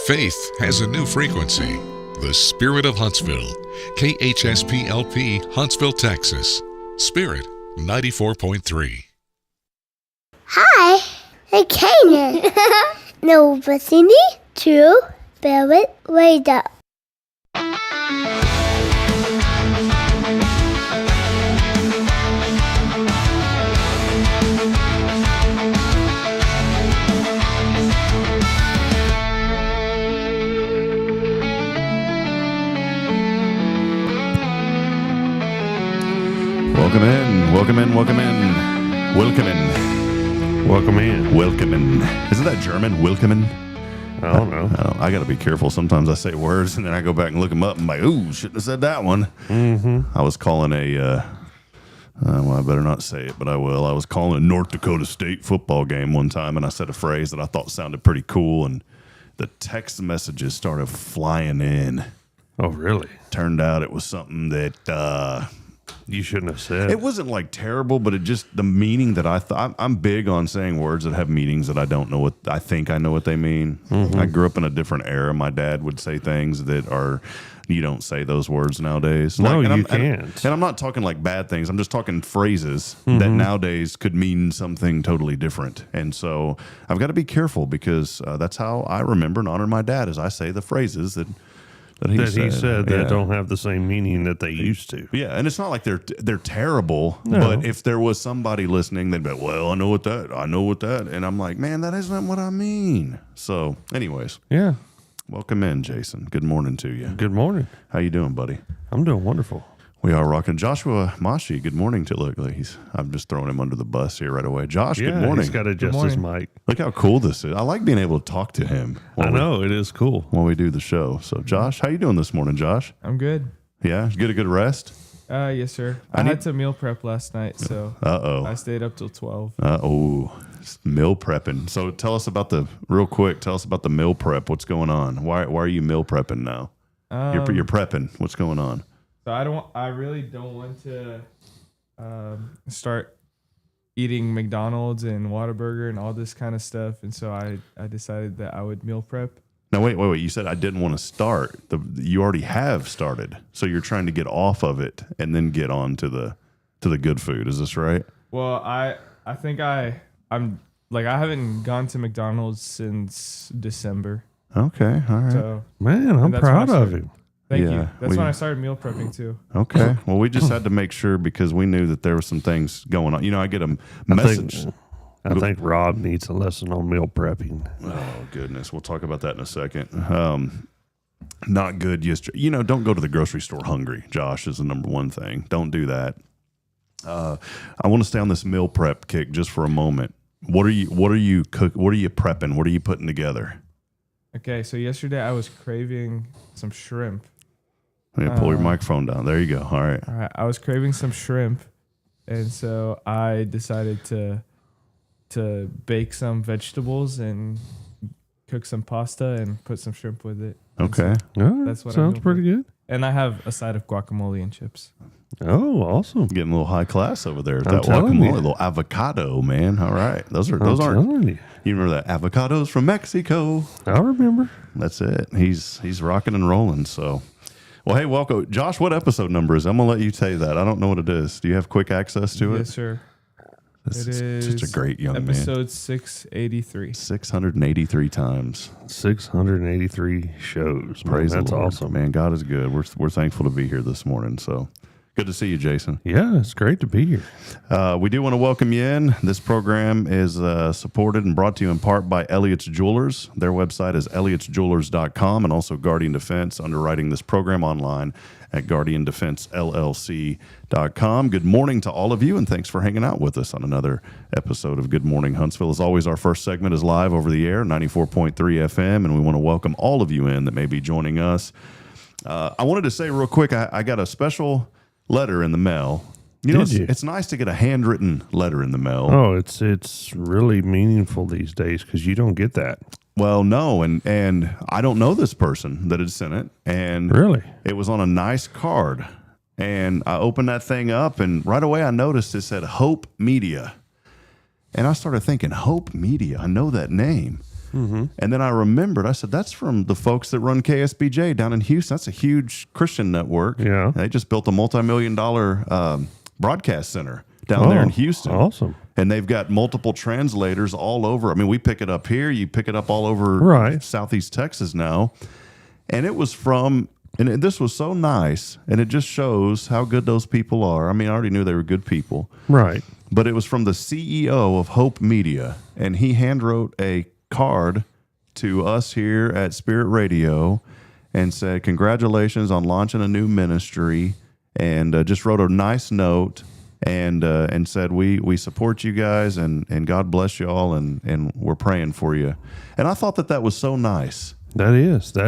Faith has a new frequency. The Spirit of Huntsville. KHSPLP, Huntsville, Texas. Spirit 94.3. Hi, I'm Canaan. Now listening to Barrett Radio. Welcome in. Isn't that German? Welcome. I don't know. I got to be careful. Sometimes I say words and then I go back and look them up and I'm like, ooh, shouldn't have said that one. Mm-hmm. I was calling well, I better not say it, but I will. I was calling a North Dakota State football game one time and I said a phrase that I thought sounded pretty cool and the text messages started flying in. Oh, really? Turned out it was something that... you shouldn't have said. It wasn't like terrible, but it just the meaning that I thought. I'm big on saying words that have meanings that I don't know what I think I know what they mean. Mm-hmm. I grew up in a different era. My dad would say things that are you don't say those words nowadays. No, like, you can't. And I'm not talking like bad things. I'm just talking phrases that nowadays could mean something totally different. And so I've got to be careful because that's how I remember and honor my dad. As I say the phrases that he said that don't have the same meaning that they used to. Yeah, and it's not like they're terrible, no. But if there was somebody listening, they'd be like, well, I know what that, and I'm like, man, that isn't what I mean. So, anyways. Yeah. Welcome in, Jason. Good morning to you. Good morning. How you doing, buddy? I'm doing wonderful. We are rocking. Joshua Mashi, good morning to look. I'm just throwing him under the bus here right away. Josh, good morning. He's got to adjust his mic. Look how cool this is. I like being able to talk to him. I know, it is cool. When we do the show. So, Josh, how you doing this morning, Josh? I'm good. Yeah? Get a good rest? Yes, sir. I had to meal prep last night, so I stayed up till 12. Meal prepping. So tell us about the meal prep. What's going on? Why are you meal prepping now? You're prepping. What's going on? So I really don't want to start eating McDonald's and Whataburger and all this kind of stuff, and so I decided that I would meal prep. Now wait. You said I didn't want to start. You already have started, so you're trying to get off of it and then get on to the good food. Is this right? Well, I think I'm like I haven't gone to McDonald's since December. Okay, all right. So, man, I'm proud of you. Thank you. That's when I started meal prepping too. Okay. Well, we just had to make sure because we knew that there were some things going on. You know, I get a message. I think Rob needs a lesson on meal prepping. Oh, goodness. We'll talk about that in a second. Not good yesterday. You know, don't go to the grocery store hungry, Josh, is the number one thing. Don't do that. I want to stay on this meal prep kick just for a moment. What are you prepping? What are you putting together? Okay, so yesterday I was craving some shrimp. Pull your microphone down. There you go. All right. I was craving some shrimp, and so I decided to bake some vegetables and cook some pasta and put some shrimp with it. Okay. That's what sounds pretty good. And I have a side of guacamole and chips. Oh, awesome! Getting a little high class over there. That guacamole, a little avocado, man. All right, those aren't. You remember that avocados from Mexico? I remember. That's it. He's rocking and rolling. So, well, hey, welcome, Josh. What episode number is it? I'm gonna let you say that. I don't know what it is. Do you have quick access to it? Yes, sir. It is such a great young episode man. 683. 683 times. 683 shows. Praise the Lord. That's awesome, man. God is good. We're thankful to be here this morning. So. Good to see you, Jason. Yeah, it's great to be here. We do want to welcome you in. This program is supported and brought to you in part by Elliott's Jewelers. Their website is elliotsjewelers.com and also Guardian Defense, underwriting this program online at guardiandefensellc.com. Good morning to all of you, and thanks for hanging out with us on another episode of Good Morning Huntsville. As always, our first segment is live over the air, 94.3 FM, and we want to welcome all of you in that may be joining us. I wanted to say real quick, I got a special letter in the mail. You know, it's nice to get a handwritten letter in the mail. Oh, it's really meaningful these days because you don't get that. Well, no, and I don't know this person that had sent it, and really, it was on a nice card. And I opened that thing up, and right away I noticed it said Hope Media, and I started thinking, Hope Media, I know that name. And then I remembered, I said, that's from the folks that run KSBJ down in Houston. That's a huge Christian network. Yeah. They just built a multi-million-dollar broadcast center down there in Houston. Awesome. And they've got multiple translators all over. I mean, we pick it up here. You pick it up all over Southeast Texas now. And it was from, and this was so nice. And it just shows how good those people are. I mean, I already knew they were good people. Right. But it was from the CEO of Hope Media. And he hand wrote a card to us here at Spirit Radio and said, congratulations on launching a new ministry. And just wrote a nice note. And said, we support you guys and God bless you all and we're praying for you. And I thought that was so nice. That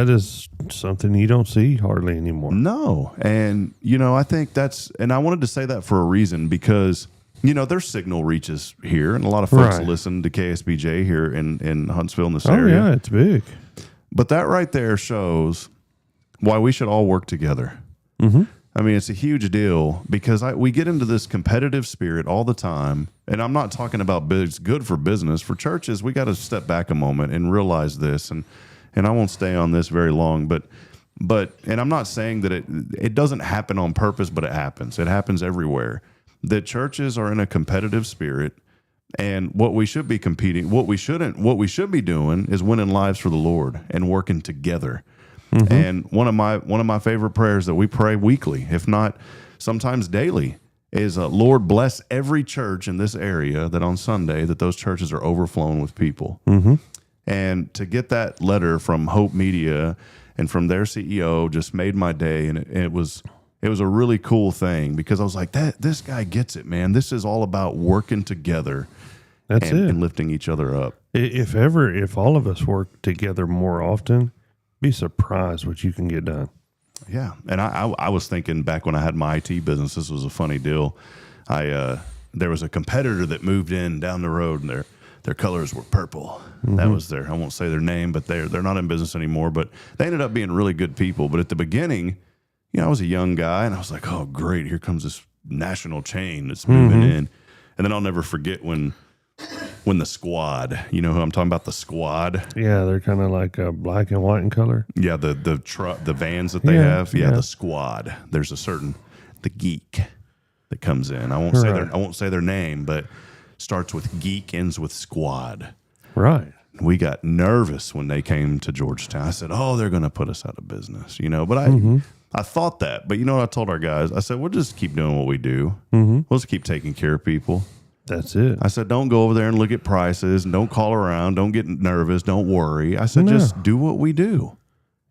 is something you don't see hardly anymore. No. And, I think and I wanted to say that for a reason because, their signal reaches here and a lot of folks listen to KSBJ here in Huntsville in this area. Yeah, it's big. But that right there shows why we should all work together. Mm-hmm. I mean, it's a huge deal because we get into this competitive spirit all the time. And I'm not talking about it's good for business. For churches, we got to step back a moment and realize this. And I won't stay on this very long, but and I'm not saying that it doesn't happen on purpose, but it happens. It happens everywhere. That churches are in a competitive spirit. And what we should be what we should be doing is winning lives for the Lord and working together. Mm-hmm. And one of my favorite prayers that we pray weekly, if not sometimes daily, is Lord bless every church in this area that on Sunday that those churches are overflowing with people. Mm-hmm. And to get that letter from Hope Media and from their CEO just made my day, and it was a really cool thing because I was like, this guy gets it, man. This is all about working together. And lifting each other up. If all of us work together more often, be surprised what you can get done. Yeah. And I was thinking back when I had my IT business, this was a funny deal. There was a competitor that moved in down the road and their colors were purple. Mm-hmm. That was I won't say their name, but they're not in business anymore, but they ended up being really good people. But at the beginning, I was a young guy and I was like, oh great, here comes this national chain that's moving in. And then I'll never forget when the squad, you know who I'm talking about, the squad. Yeah, they're kind of like black and white in color. Yeah, the vans that they have. Yeah, the squad. There's the geek that comes in. I won't say their name, but starts with geek, ends with squad. Right. We got nervous when they came to Georgetown. I said, "Oh, they're going to put us out of business," But I thought that. But what I told our guys? I said, "We'll just keep doing what we do. Mm-hmm. We'll just keep taking care of people." That's it. I said, don't go over there and look at prices and don't call around. Don't get nervous. Don't worry. I said, just do what we do.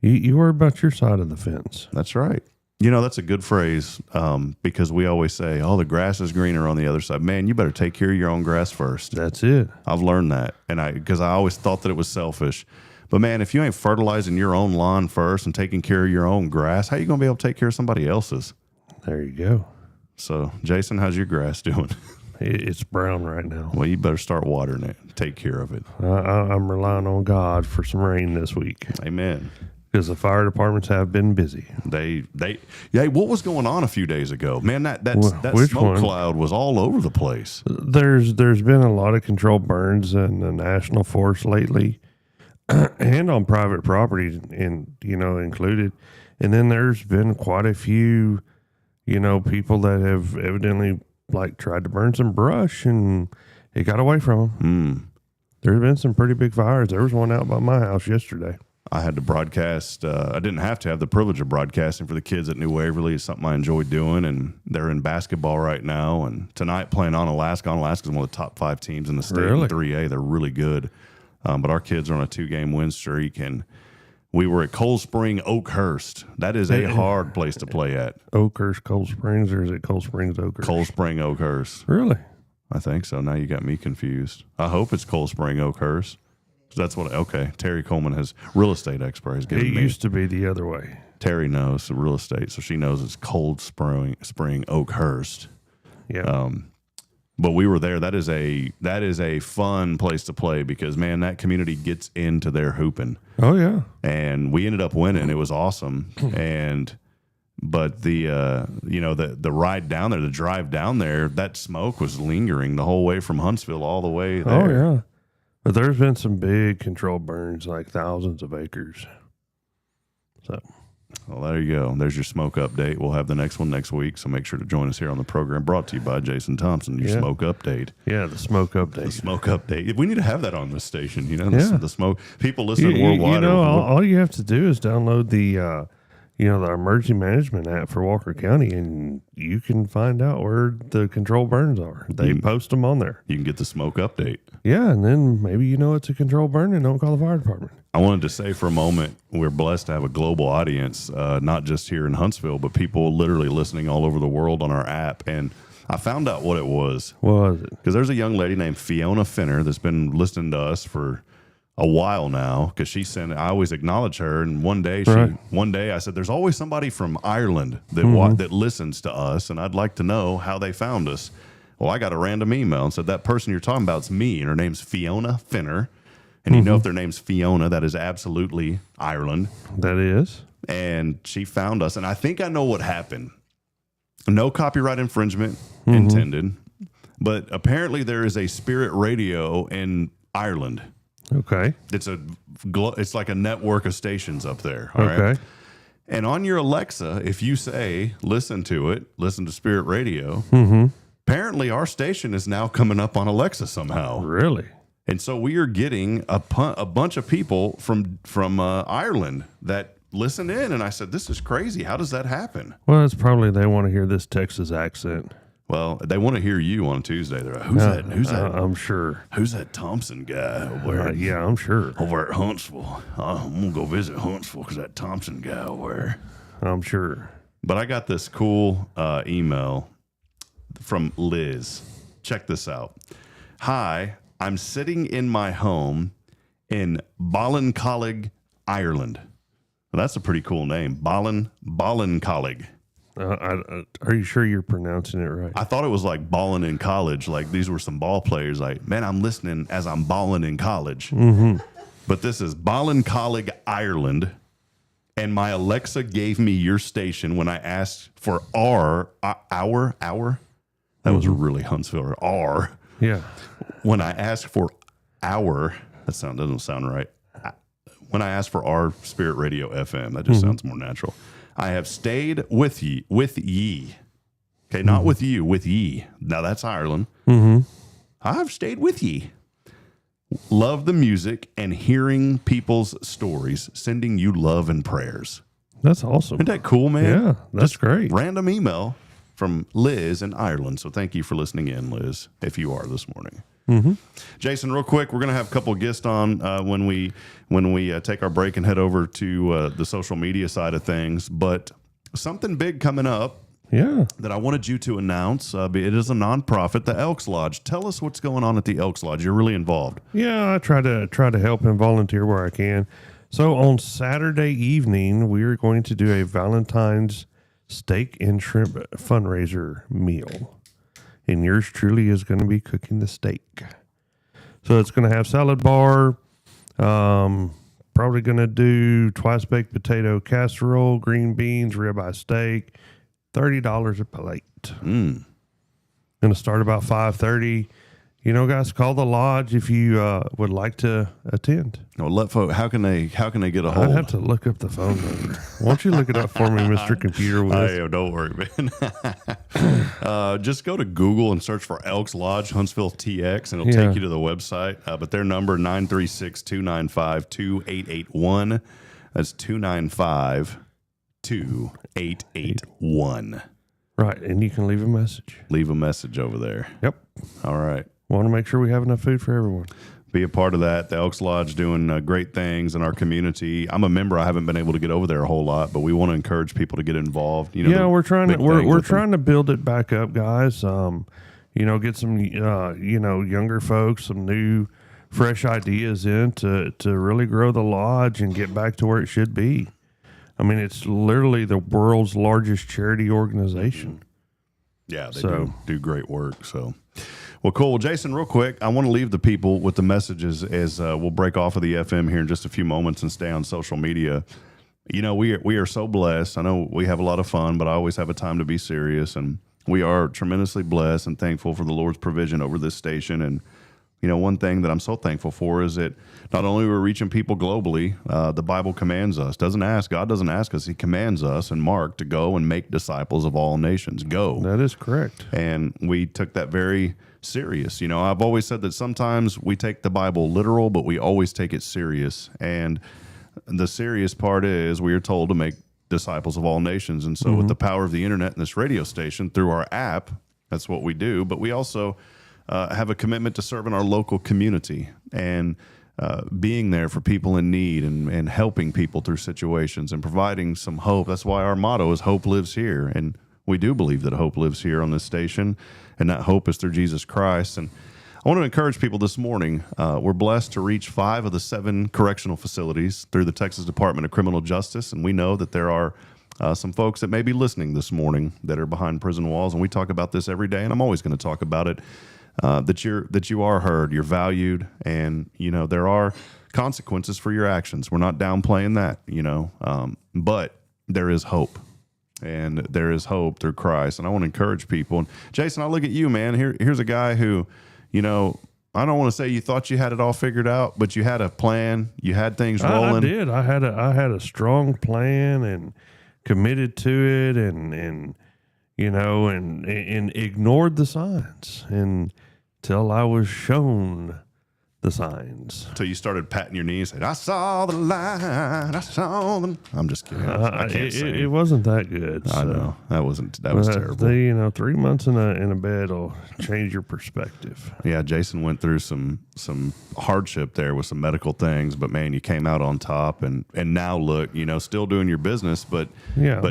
You worry about your side of the fence. That's right. That's a good phrase because we always say, oh, the grass is greener on the other side. Man, you better take care of your own grass first. That's it. I've learned that. And because I always thought that it was selfish. But man, if you ain't fertilizing your own lawn first and taking care of your own grass, how are you going to be able to take care of somebody else's? There you go. So, Jason, how's your grass doing? It's brown right now. Well, you better start watering it. Take care of it. I'm relying on God for some rain this week. Amen. Because the fire departments have been busy. What was going on a few days ago? Man, that smoke cloud was all over the place. There's been a lot of controlled burns in the national forest lately, and on private property, included. And then there's been quite a few, people that have evidently tried to burn some brush and it got away from them. There's been some pretty big fires. There was one out by my house yesterday. I had to broadcast. I didn't have to have the privilege of broadcasting for the kids at New Waverly. It's something I enjoy doing, and they're in basketball right now. And tonight playing on Alaska. Alaska's one of the top 5 teams in the state in 3A. They're really good. But our kids are on a 2-game win streak, and we were at Cold Spring, Oakhurst. That is a hard place to play at. Oakhurst, Cold Springs, or is it Cold Springs, Oakhurst? Cold Spring, Oakhurst. Really? I think so. Now you got me confused. I hope it's Cold Spring, Oakhurst. That's what. Okay, Terri Coleman has real estate expert. It used to be the other way. Terri knows the real estate, so she knows it's Cold Spring, Oakhurst. Yeah. But we were there. That is a fun place to play because man, that community gets into their hooping. Oh yeah. And we ended up winning. It was awesome. But the ride down there, the drive down there, that smoke was lingering the whole way from Huntsville all the way there. Oh yeah. But there's been some big controlled burns, like thousands of acres. So, Well, there you go. There's your smoke update. We'll have the next one next week, so make sure to join us here on the program. Brought to you by Jason Thompson, your smoke update. yeah, the smoke update. The smoke update. We need to have that on this station, you know, Yeah. the smoke. People listening worldwide. You know, all you have to do is download the the emergency management app for Walker County, and you can find out where the control burns are. They post them on there. You can get the smoke update. Yeah, and then maybe it's a control burn and don't call the fire department. I wanted to say for a moment, we're blessed to have a global audience, not just here in Huntsville, but people literally listening all over the world on our app. And I found out what it was. What was it? Because there's a young lady named Fiona Finner that's been listening to us for a while now. Because she sent, I always acknowledge her, and one day I said, "There's always somebody from Ireland that that listens to us, and I'd like to know how they found us." Well, I got a random email and said that person you're talking about is me, and her name's Fiona Finner. And you know, if their name's Fiona, that is absolutely Ireland. That is. And she found us, and I think I know what happened. No copyright infringement intended, but apparently there is a Spirit Radio in Ireland. Okay. It's like a network of stations up there. All right. And on your Alexa, if you say, listen to Spirit Radio, apparently our station is now coming up on Alexa somehow. Really? And so we are getting a bunch of people from Ireland that listen in. And I said, this is crazy. How does that happen? Well, it's probably they want to hear this Texas accent. Well, they want to hear you on Tuesday. They're like, who's that? I'm sure. Who's that Thompson guy over there? Yeah, I'm sure. Over at Huntsville. I'm going to go visit Huntsville because that Thompson guy over there. I'm sure. But I got this cool email from Liz. Check this out. Hi, I'm sitting in my home in Ballincollig, Ireland. Well, that's a pretty cool name. Ballincollig. Are you sure you're pronouncing it right? I thought it was like balling in college. Like these were some ball players. Like, man, I'm listening as I'm balling in college. But this is Ballincollig, Ireland. And my Alexa gave me your station when I asked for our. That was really Huntsville. R. Yeah. When I asked for our, doesn't sound right. When I asked for our Spirit Radio FM, that just sounds more natural. I have stayed with ye. Okay, not with you, with ye. Now that's Ireland. I've stayed with ye. Love the music and hearing people's stories, sending you love and prayers. That's awesome. Isn't that cool, man? Yeah, that's great. Random email from Liz in Ireland. So thank you for listening in, Liz, if you are this morning. Jason, real quick, we're going to have a couple of guests on when we take our break and head over to the social media side of things. But something big coming up that I wanted you to announce. It is a nonprofit, the Elks Lodge. Tell us what's going on at the Elks Lodge. You're really involved. Yeah, I try to help and volunteer where I can. So on Saturday evening, we're going to do a Valentine's steak and shrimp fundraiser meal. And yours truly is going to be cooking the steak. So it's going to have salad bar, probably going to do twice baked potato casserole, green beans, ribeye steak, $30 a plate. Going to start about 5:30. You know, guys, call the lodge if you would like to attend. Well, let folks. How can they get a hold? I'd have to look up the phone number. Why don't you look it up for me, Mr. Computer Whiz? Don't worry, man. Just go to Google and search for Elks Lodge Huntsville TX, and it'll take you to the website. But their number 936-295-2881. That's 295-2881. Right, and you can leave a message. Leave a message over there. Yep. All right. Want to make sure we have enough food for everyone. Be a part of that. The Elks Lodge doing great things in our community. I'm a member. I haven't been able to get over there a whole lot, but we want to encourage people to get involved. You know, we're trying to build it back up, guys. Get some younger folks, some new, fresh ideas in to really grow the lodge and get back to where it should be. I mean, it's literally the world's largest charity organization. Yeah, they do great work. So. Well, cool. Well, Jason, real quick, I want to leave the people with the messages as we'll break off of the FM here in just a few moments and stay on social media. You know, we are so blessed. I know we have a lot of fun, but I always have a time to be serious. And we are tremendously blessed and thankful for the Lord's provision over this station. And one thing that I'm so thankful for is that not only we're reaching people globally, the Bible commands us, God doesn't ask us, he commands us and Mark to go and make disciples of all nations. Go. That is correct. And we took that very serious. I've always said that sometimes we take the Bible literal, but we always take it serious. And the serious part is we are told to make disciples of all nations. And so with the power of the internet and this radio station through our app, that's what we do. But we also have a commitment to serve in our local community and being there for people in need and helping people through situations and providing some hope. That's why our motto is hope lives here. And we do believe that hope lives here on this station, and that hope is through Jesus Christ. And I want to encourage people this morning. We're blessed to reach 5 of the 7 correctional facilities through the Texas Department of Criminal Justice, and we know that there are some folks that may be listening this morning that are behind prison walls, and we talk about this every day, and I'm always going to talk about it, that you are heard, you're valued, and there are consequences for your actions. We're not downplaying that, but there is hope. And there is hope through Christ. And I want to encourage people. And Jason, I look at you, man. Here's a guy who, I don't want to say you thought you had it all figured out, but you had a plan. You had things rolling. I did. I had a strong plan and committed to it, and ignored the signs until I was shown the signs. Until you started patting your knee and said, "I saw the light. I saw them." I'm just kidding. I can't sing. It wasn't that good. I know that was terrible. 3 months in a bed will change your perspective. Yeah, Jason went through some hardship there with some medical things, but man, you came out on top, and now look, still doing your business, but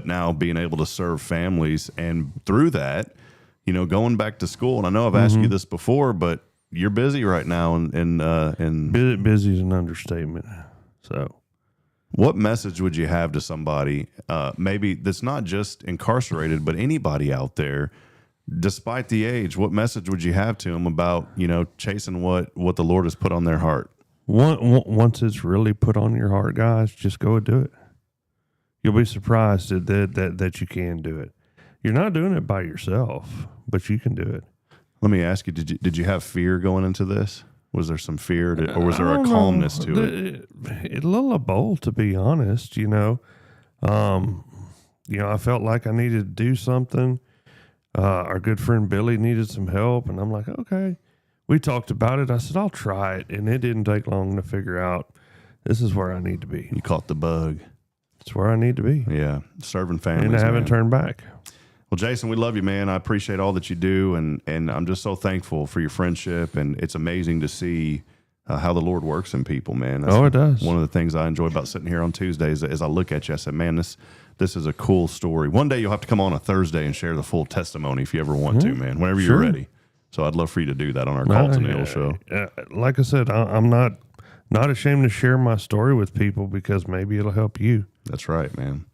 now being able to serve families, and through that, going back to school. And I know I've asked you this before, but you're busy right now, and busy is an understatement. So, what message would you have to somebody, maybe that's not just incarcerated, but anybody out there, despite the age? What message would you have to them about chasing what the Lord has put on their heart? Once it's really put on your heart, guys, just go and do it. You'll be surprised that you can do it. You're not doing it by yourself, but you can do it. Let me ask you, did you have fear going into this? Was there some fear, or was there a calmness to it? A little of both, to be honest. I felt like I needed to do something. Our good friend Billy needed some help, and I'm like, okay. We talked about it. I said, I'll try it, and it didn't take long to figure out this is where I need to be. You caught the bug. It's where I need to be. Yeah, serving families. And I haven't turned back. Well, Jason, we love you, man. I appreciate all that you do, and I'm just so thankful for your friendship, and it's amazing to see how the Lord works in people, man. It does. One of the things I enjoy about sitting here on Tuesdays is I look at you, I said, man, this is a cool story. One day you'll have to come on a Thursday and share the full testimony if you ever want to, man, whenever you're ready. So I'd love for you to do that on our Call to Nail show. Like I said, I'm not ashamed to share my story with people, because maybe it'll help you. That's right, man.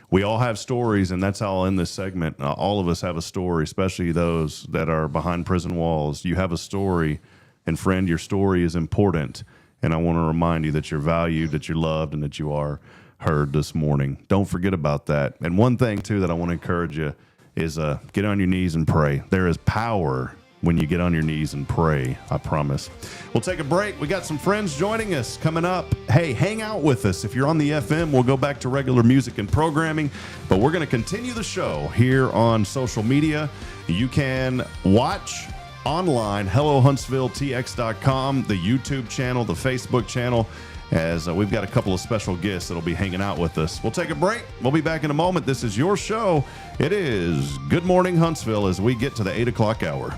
We all have stories, and that's how I'll end this segment. All of us have a story, especially those that are behind prison walls. You have a story, and friend, your story is important. And I want to remind you that you're valued, that you're loved, and that you are heard this morning. Don't forget about that. And one thing, too, that I want to encourage you is get on your knees and pray. There is power when you get on your knees and pray, I promise. We'll take a break. We got some friends joining us coming up. Hey, hang out with us. If you're on the FM, we'll go back to regular music and programming, but we're going to continue the show here on social media. You can watch online, HelloHuntsvilleTX.com, the YouTube channel, the Facebook channel, as we've got a couple of special guests that'll be hanging out with us. We'll take a break. We'll be back in a moment. This is your show. It is Good Morning Huntsville as we get to the 8 o'clock hour.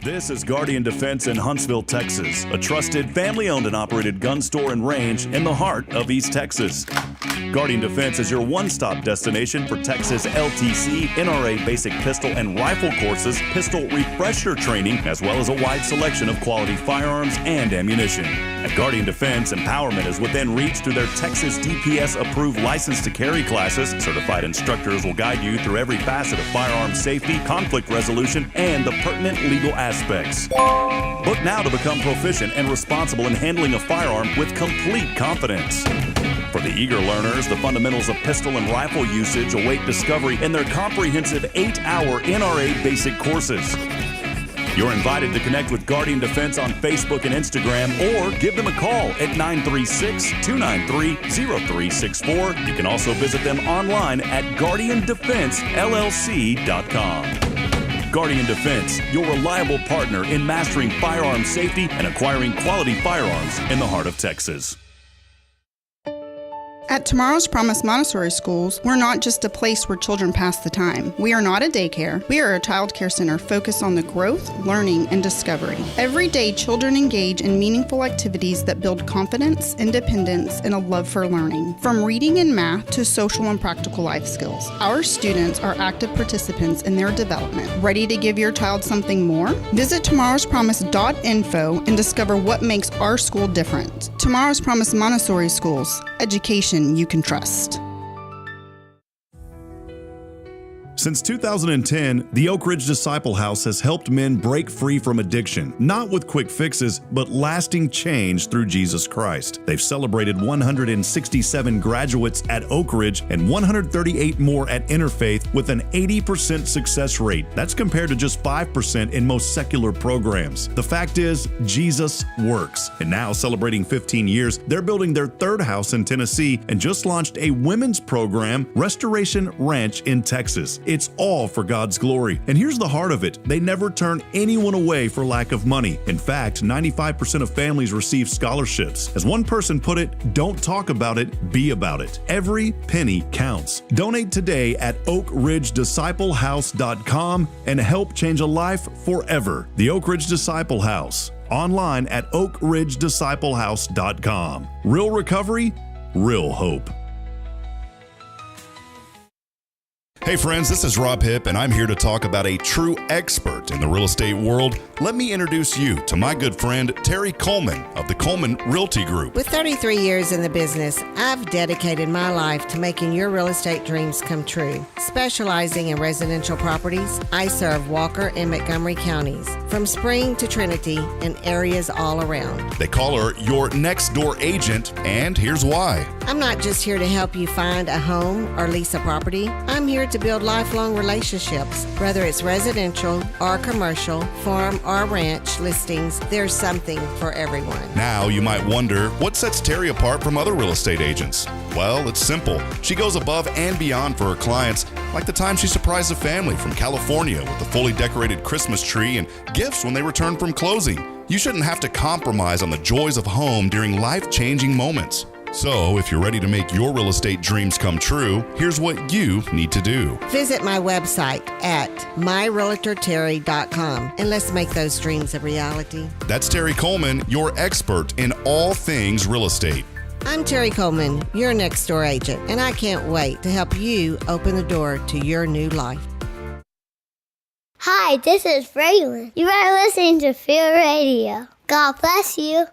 This is Guardian Defense in Huntsville, Texas, a trusted family-owned and operated gun store and range in the heart of East Texas. Guardian Defense is your one-stop destination for Texas LTC, NRA basic pistol and rifle courses, pistol refresher training, as well as a wide selection of quality firearms and ammunition. At Guardian Defense empowerment is within reach through their Texas DPS-approved license to carry classes. Certified instructors will guide you through every facet of firearm safety, conflict resolution, and the pertinent legal aspects. Book now to become proficient and responsible in handling a firearm with complete confidence. For the eager learners, the fundamentals of pistol and rifle usage await discovery in their comprehensive 8-hour NRA basic courses. You're invited to connect with Guardian Defense on Facebook and Instagram, or give them a call at 936-293-0364. You can also visit them online at guardiandefensellc.com. Guardian Defense, your reliable partner in mastering firearm safety and acquiring quality firearms in the heart of Texas. At Tomorrow's Promise Montessori Schools, we're not just a place where children pass the time. We are not a daycare. We are a child care center focused on the growth, learning, and discovery. Every day, children engage in meaningful activities that build confidence, independence, and a love for learning. From reading and math to social and practical life skills, our students are active participants in their development. Ready to give your child something more? Visit tomorrowspromise.info and discover what makes our school different. Tomorrow's Promise Montessori Schools. Education you can trust. Since 2010, the Oak Ridge Disciple House has helped men break free from addiction, not with quick fixes, but lasting change through Jesus Christ. They've celebrated 167 graduates at Oak Ridge and 138 more at Interfaith with an 80% success rate. That's compared to just 5% in most secular programs. The fact is, Jesus works. And now, celebrating 15 years, they're building their third house in Tennessee and just launched a women's program, Restoration Ranch in Texas. It's all for God's glory. And here's the heart of it. They never turn anyone away for lack of money. In fact, 95% of families receive scholarships. As one person put it, don't talk about it, be about it. Every penny counts. Donate today at oakridgedisciplehouse.com and help change a life forever. The Oak Ridge Disciple House. Online at oakridgedisciplehouse.com. Real recovery, real hope. Hey friends, this is Rob Hipp, and I'm here to talk about a true expert in the real estate world. Let me introduce you to my good friend, Terri Coleman of the Coleman Realty Group. With 33 years in the business, I've dedicated my life to making your real estate dreams come true. Specializing in residential properties, I serve Walker and Montgomery counties, from Spring to Trinity and areas all around. They call her your next door agent, and here's why. I'm not just here to help you find a home or lease a property. I'm here to build lifelong relationships. Whether it's residential or commercial, farm or ranch listings, there's something for everyone. Now you might wonder, what sets Terri apart from other real estate agents? Well, it's simple. She goes above and beyond for her clients, like the time she surprised a family from California with a fully decorated Christmas tree and gifts when they returned from closing. You shouldn't have to compromise on the joys of home during life-changing moments. So, if you're ready to make your real estate dreams come true, here's what you need to do. Visit my website at myrealtorterri.com and let's make those dreams a reality. That's Terri Coleman, your expert in all things real estate. I'm Terri Coleman, your next door agent, and I can't wait to help you open the door to your new life. Hi, this is Braylon. You are listening to Fear Radio. God bless you.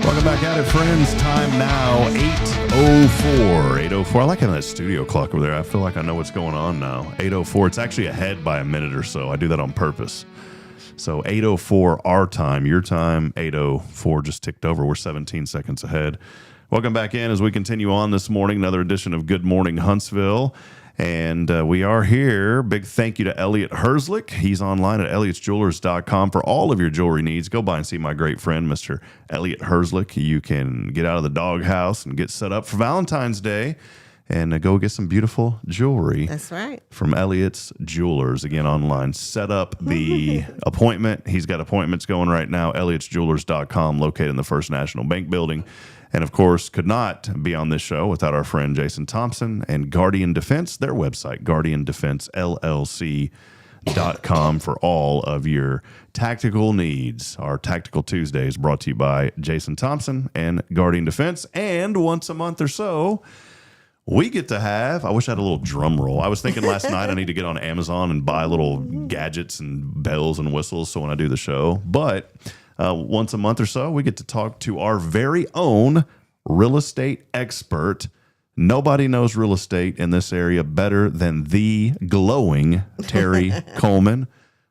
Welcome back at it, friends. Time now, 8:04. 8:04. I like having that studio clock over there. I feel like I know what's going on now. 8:04. It's actually ahead by a minute or so. I do that on purpose. So 8:04 our time. Your time, 8:04 just ticked over. We're 17 seconds ahead. Welcome back in as we continue on this morning. Another edition of Good Morning Huntsville. And we are here. Big thank you to Elliot Herzlich. He's online at elliotsjewelers.com for all of your jewelry needs. Go by and see my great friend, Mr. Elliot Herzlich. You can get out of the doghouse and get set up for Valentine's Day and go get some beautiful jewelry. That's right. From Elliot's Jewelers. Again, online. Set up the appointment. He's got appointments going right now. elliotsjewelers.com, located in the First National Bank building. And, of course, could not be on this show without our friend Jason Thompson and Guardian Defense, their website, guardiandefensellc.com, for all of your tactical needs. Our Tactical Tuesdays brought to you by Jason Thompson and Guardian Defense. And once a month or so, we get to have, I wish I had a little drum roll. I was thinking last night I need to get on Amazon and buy little gadgets and bells and whistles so when I do the show. But once a month or so, we get to talk to our very own real estate expert. Nobody knows real estate in this area better than the glowing Terri Coleman.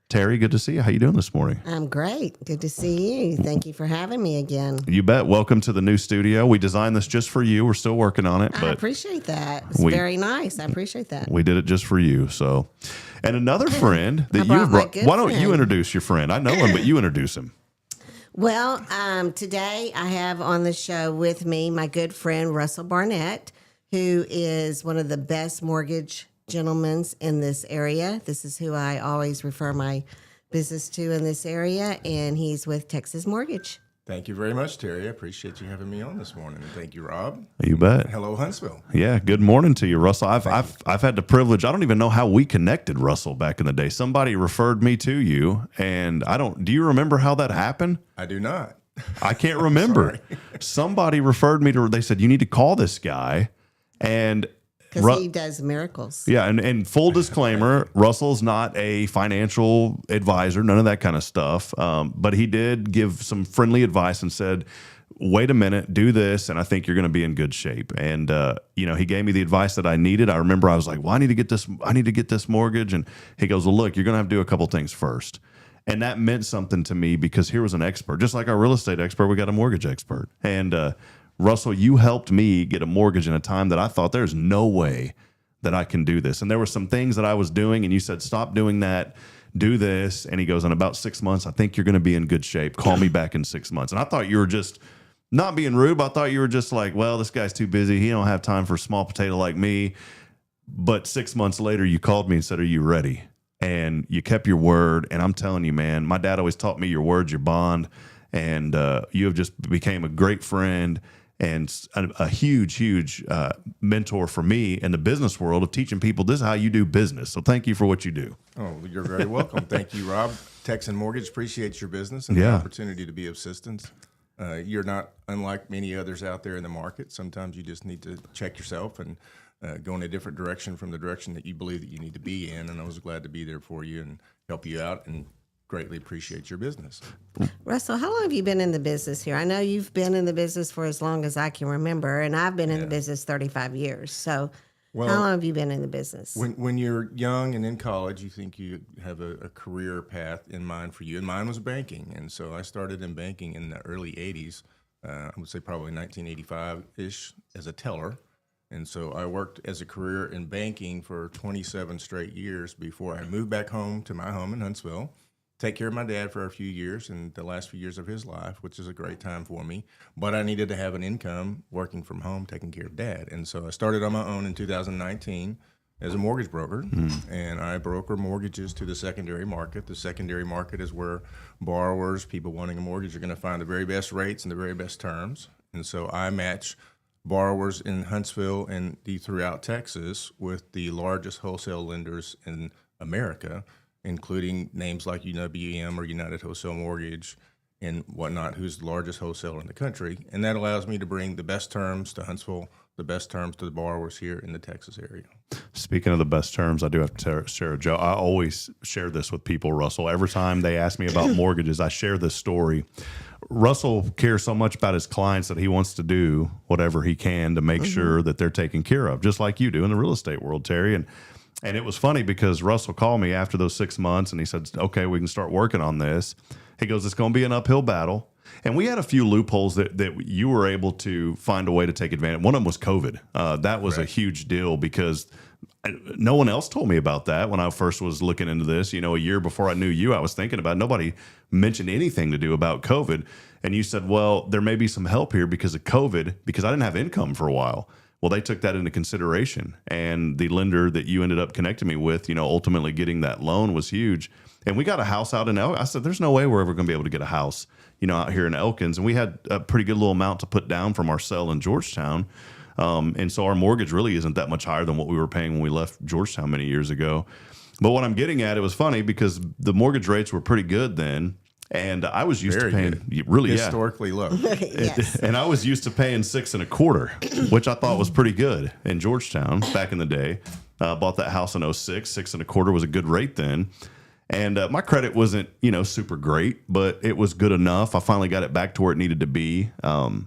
Terri, good to see you. How you doing this morning? I'm great. Good to see you. Thank you for having me again. You bet. Welcome to the new studio. We designed this just for you. We're still working on it. I But appreciate that. It's very nice. I appreciate that. we did it just for you. So, and another friend that you brought my brought. good Why don't you friend. introduce your friend? I know him, but you introduce him. Well, today I have on the show with me my good friend Russell Barnett, who is one of the best mortgage gentlemen in this area. This is who I always refer my business to in this area, and he's with Texas Mortgage. Thank you very much, Terry. I appreciate you having me on this morning. And thank you, Rob. You bet. Hello, Huntsville. Yeah. Good morning to you, Russell. I've had the privilege. I don't even know how we connected, Russell, back in the day. Somebody referred me to you, and I don't. Do you remember how that happened? I do not. I can't remember. Somebody referred me to. They said you need to call this guy, and. Because he does miracles. Yeah, and full disclaimer, Russell's not a financial advisor, none of that kind of stuff. But he did give some friendly advice and said, wait a minute, do this, and I think you're going to be in good shape. And he gave me the advice that I needed. I remember I was like, well, I need to get this mortgage. And he goes, well, look, you're going to have to do a couple things first. And that meant something to me because here was an expert. Just like our real estate expert, we got a mortgage expert. And Russell, you helped me get a mortgage in a time that I thought there's no way that I can do this. And there were some things that I was doing, and you said, stop doing that, do this. And he goes, in about 6 months, I think you're going to be in good shape. Call me back in 6 months. And I thought you were just not being rude, but I thought you were just like, well, this guy's too busy. He don't have time for a small potato like me. But 6 months later, you called me and said, are you ready? And you kept your word. And I'm telling you, man, my dad always taught me your word's your bond. And you have just became a great friend and a huge mentor for me in the business world of teaching people this is how you do business. So thank you for what you do. Oh, you're very welcome. Thank you, Rob. Texan Mortgage appreciates your business and the opportunity to be of assistance. You're not unlike many others out there in the market. Sometimes you just need to check yourself and go in a different direction from the direction that you believe that you need to be in. And I was glad to be there for you and help you out and greatly appreciate your business. Russell, how long have you been in the business here? I know you've been in the business for as long as I can remember, and I've been in the business 35 years. So how long have you been in the business? When you're young and in college, you think you have a career path in mind for you, and mine was banking. And so I started in banking in the early 80s, I would say probably 1985-ish, as a teller. And so I worked as a career in banking for 27 straight years before I moved back home to my home in Huntsville, take care of my dad for a few years and the last few years of his life, which is a great time for me. But I needed to have an income working from home, taking care of dad. And so I started on my own in 2019 as a mortgage broker, and I broker mortgages to the secondary market. The secondary market is where borrowers, people wanting a mortgage, are going to find the very best rates and the very best terms. And so I match borrowers in Huntsville and throughout Texas with the largest wholesale lenders in America, including names like UWM or United Wholesale Mortgage and whatnot, who's the largest wholesaler in the country. And that allows me to bring the best terms to Huntsville, the best terms to the borrowers here in the Texas area. Speaking of the best terms, I do have to share a joke. I always share this with people, Russell. Every time they ask me about mortgages, I share this story. Russell cares so much about his clients that he wants to do whatever he can to make sure that they're taken care of, just like you do in the real estate world, Terry. And it was funny because Russell called me after those 6 months and he said, okay, we can start working on this. He goes, it's going to be an uphill battle. And we had a few loopholes that you were able to find a way to take advantage. One of them was COVID. That was a huge deal because no one else told me about that when I first was looking into this. You know, a year before I knew you, I was thinking about it. Nobody mentioned anything to do about COVID. And you said, well, there may be some help here because of COVID, because I didn't have income for a while. Well, they took that into consideration, and the lender that you ended up connecting me with, you know, ultimately getting that loan was huge. And we got a house out in Elkins. I said, there's no way we're ever going to be able to get a house, you know, out here in Elkins. And we had a pretty good little amount to put down from our sale in Georgetown. And so our mortgage really isn't that much higher than what we were paying when we left Georgetown many years ago. But what I'm getting at, it was funny because the mortgage rates were pretty good then. And I was used Very to paying good. really Historically low. Yes. And I was used to paying 6 1/4, which I thought was pretty good in Georgetown back in the day. Bought that house in 06. 6 1/4 was a good rate then. And my credit wasn't, super great, but it was good enough. I finally got it back to where it needed to be.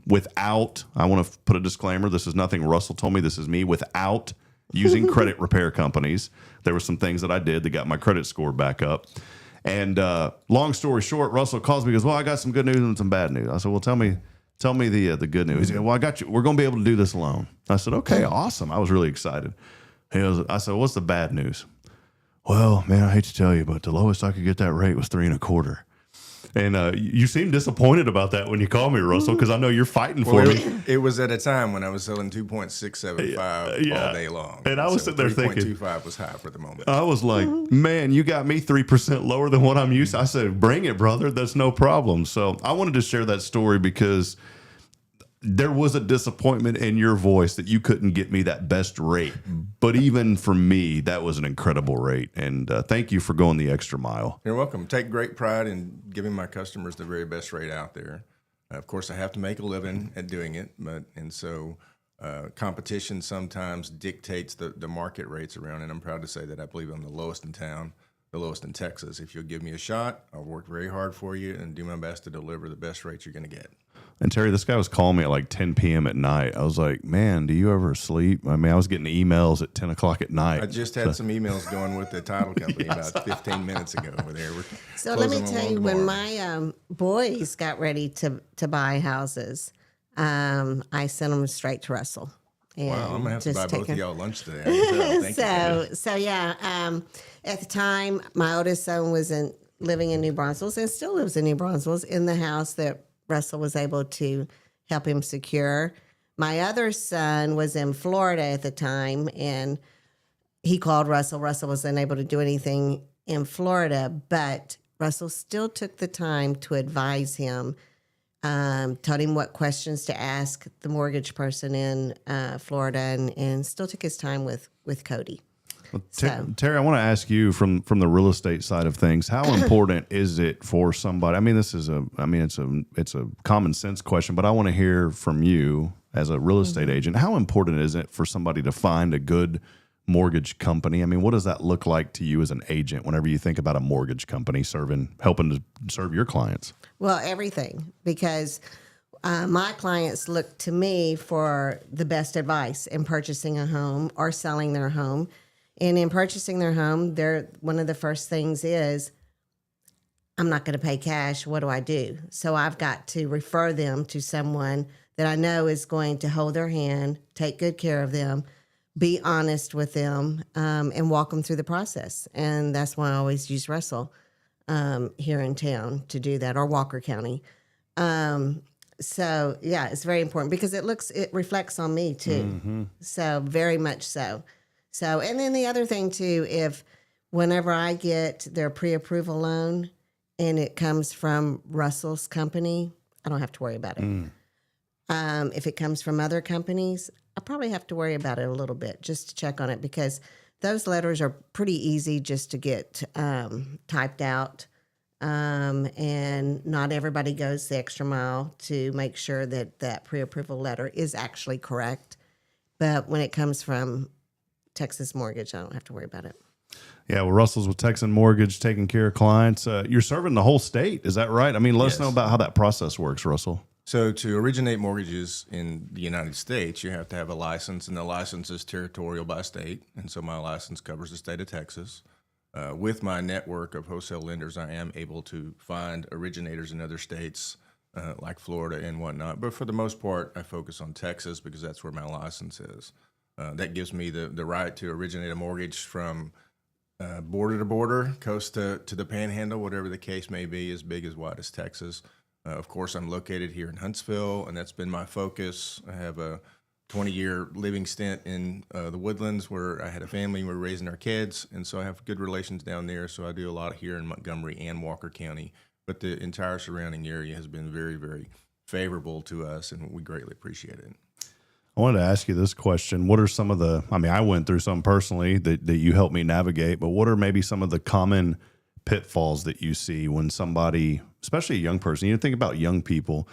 Without, I want to put a disclaimer. This is nothing Russell told me. This is me. Without using credit repair companies, there were some things that I did that got my credit score back up. And long story short, Russell calls me and goes, well, I got some good news and some bad news. I said, well, tell me the good news. He said, well, I got you. We're going to be able to do this loan. I said, okay, awesome. I was really excited. I said, what's the bad news? Well, man, I hate to tell you, but the lowest I could get that rate was 3 1/4. And you seem disappointed about that when you call me, Russell, because I know you're fighting for me. It was at a time when I was selling 2.675 all day long. And I was sitting there thinking 3.25 was high for the moment. I was like, man, you got me 3% lower than what I'm used to. I said, bring it, brother. That's no problem. So I wanted to share that story because there was a disappointment in your voice that you couldn't get me that best rate. But even for me, that was an incredible rate. And thank you for going the extra mile. You're welcome. Take great pride in giving my customers the very best rate out there. Of course, I have to make a living at doing it, so competition sometimes dictates the market rates around. And I'm proud to say that I believe I'm the lowest in town, the lowest in Texas. If you'll give me a shot, I'll work very hard for you and do my best to deliver the best rates you're going to get. And Terry, this guy was calling me at like 10 p.m. at night. I was like, man, do you ever sleep? I mean, I was getting emails at 10 o'clock at night. I just had some emails going with the title company about 15 minutes ago over there. So let me tell you, when my boys got ready to buy houses, I sent them straight to Russell. And wow, I'm going to have to buy both of y'all lunch today. Thank you. So yeah, at the time, my oldest son was living in New Braunfels and still lives in New Braunfels in the house that Russell was able to help him secure. My other son was in Florida at the time, and he called Russell. Russell wasn't able to do anything in Florida, but Russell still took the time to advise him, told him what questions to ask the mortgage person in Florida, and still took his time with Cody. Well, Terry, I want to ask you from the real estate side of things, how important is it for somebody? I mean, it's a common sense question, but I want to hear from you as a real estate agent. How important is it for somebody to find a good mortgage company? I mean, what does that look like to you as an agent whenever you think about a mortgage company helping to serve your clients? Well, everything, because my clients look to me for the best advice in purchasing a home or selling their home. And in purchasing their home, one of the first things is, I'm not going to pay cash. What do I do? So I've got to refer them to someone that I know is going to hold their hand, take good care of them, be honest with them, and walk them through the process. And that's why I always use Russell here in town to do that, or Walker County. So yeah, it's very important because it reflects on me too. Mm-hmm. So very much so. So, and then the other thing too, whenever I get their pre-approval loan and it comes from Russell's company, I don't have to worry about it. If it comes from other companies, I probably have to worry about it a little bit just to check on it, because those letters are pretty easy just to get typed out. And not everybody goes the extra mile to make sure that pre-approval letter is actually correct. But when it comes from Texas Mortgage, I don't have to worry about it. Yeah, well, Russell's with Texas Mortgage, taking care of clients. You're serving the whole state, is that right? I mean, let us know about how that process works, Russell. So to originate mortgages in the United States, you have to have a license, and the license is territorial by state. And so my license covers the state of Texas. With my network of wholesale lenders, I am able to find originators in other states like Florida and whatnot. But for the most part, I focus on Texas because that's where my license is. That gives me the right to originate a mortgage from border to border, coast to the panhandle, whatever the case may be, as big as wide as Texas. Of course, I'm located here in Huntsville, and that's been my focus. I have a 20-year living stint in the Woodlands where I had a family and we were raising our kids, and so I have good relations down there. So I do a lot here in Montgomery and Walker County, but the entire surrounding area has been very, very favorable to us, and we greatly appreciate it. I wanted to ask you this question. What are some of I went through some personally that you helped me navigate, but what are maybe some of the common pitfalls that you see when somebody especially a young person, you think about young people.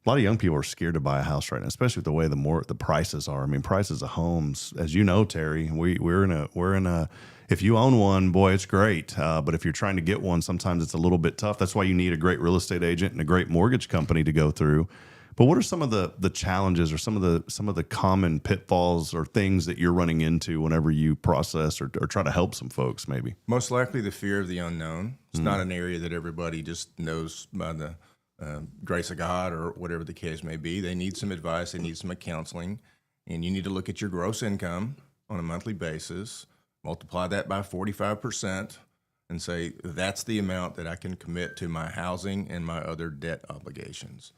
A lot of young people are scared to buy a house right now, especially with the way the prices are. I mean, prices of homes, as you know, Terry, we're in a. If you own one, boy, it's great. But if you're trying to get one, sometimes it's a little bit tough. That's why you need a great real estate agent and a great mortgage company to go through. But what are some of the challenges or some of the common pitfalls or things that you're running into whenever you process or try to help some folks? Maybe Most likely the fear of the unknown. It's not an area that everybody just knows by the grace of God or whatever the case may be. They need some advice. They need some counseling. And you need to look at your gross income on a monthly basis, multiply that by 45%, and say, that's the amount that I can commit to my housing and my other debt obligations.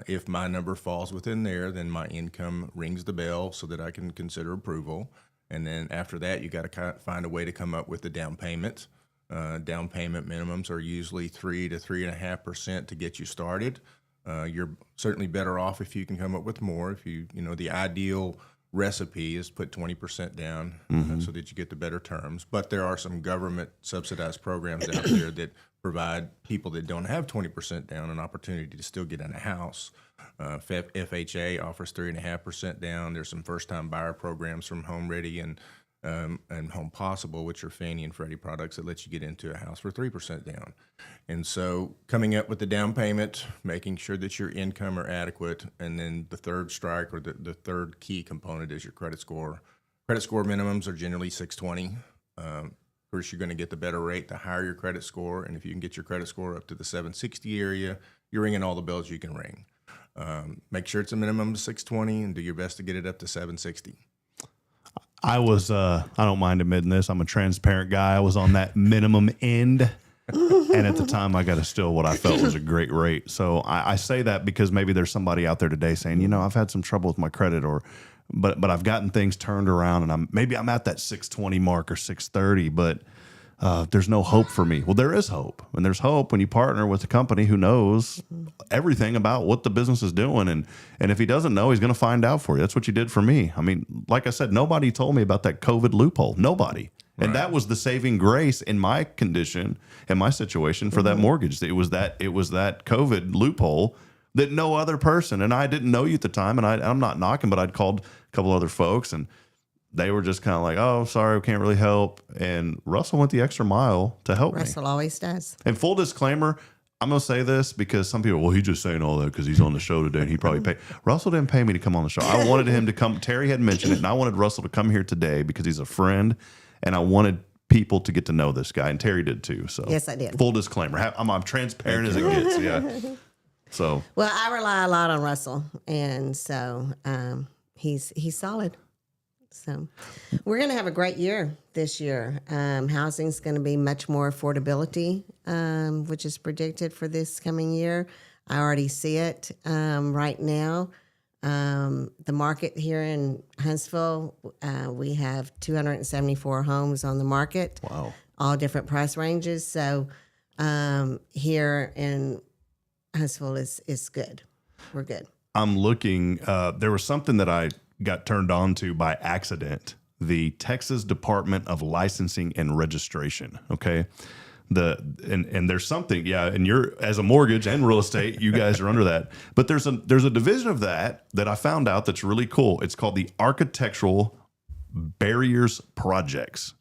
If my number falls within there, then my income rings the bell so that I can consider approval. And then after that, you got to find a way to come up with the down payment. Down payment minimums are usually 3 to 3.5% to get you started. You're certainly better off if you can come up with more. If the ideal recipe is put 20% down so that you get the better terms. But there are some government subsidized programs out there that provide people that don't have 20% down an opportunity to still get in a house. FHA offers 3.5% down. There's some first-time buyer programs from Home Ready and Home Possible, which are Fannie and Freddie products that let you get into a house for 3% down. And so coming up with the down payment, making sure that your income are adequate, and then the third strike or the third key component is your credit score. Credit score minimums are generally 620. Of course, you're going to get the better rate the higher your credit score, and if you can get your credit score up to the 760 area, you're ringing all the bells you can ring. Make sure it's a minimum of 620 and do your best to get it up to 760. I don't mind admitting this, I'm a transparent guy. I was on that minimum end. And at the time, I got a still what I felt was a great rate. So I say that because maybe there's somebody out there today saying, I've had some trouble with my credit, but I've gotten things turned around, and I'm at that 620 mark or 630, but there's no hope for me. Well, there is hope, and there's hope when you partner with a company who knows everything about what the business is doing, and if he doesn't know, he's going to find out for you. That's what you did for me. I mean, like I said, nobody told me about that COVID loophole. Nobody. And that was the saving grace in my condition, in my situation for that mortgage. It was that COVID loophole that no other person, and I didn't know you at the time, and I'm not knocking, but I'd called a couple other folks, and they were just kind of like, oh, sorry, we can't really help. And Russell went the extra mile to help me. Russell always does. And full disclaimer, I'm going to say this because some people, well, he's just saying all that because he's on the show today and he probably paid. Russell didn't pay me to come on the show. I wanted him to come. Terry had mentioned it, and I wanted Russell to come here today because he's a friend, and I wanted people to get to know this guy, and Terry did too. So yes, I did. Full disclaimer, I'm transparent as it gets. Yeah. So well, I rely a lot on Russell, and so he's solid. So we're going to have a great year this year. Housing's going to be much more affordability, which is predicted for this coming year. I already see it right now. The market here in Huntsville, we have 274 homes on the market. Wow. All different price ranges. So here in Huntsville is good. We're good. I'm looking. There was something that I got turned on to by accident. The Texas Department of Licensing and Registration. Okay. And there's something, and you're, as a mortgage and real estate, you guys are under that. But there's a division of that I found out that's really cool. It's called the Architectural Barriers Projects.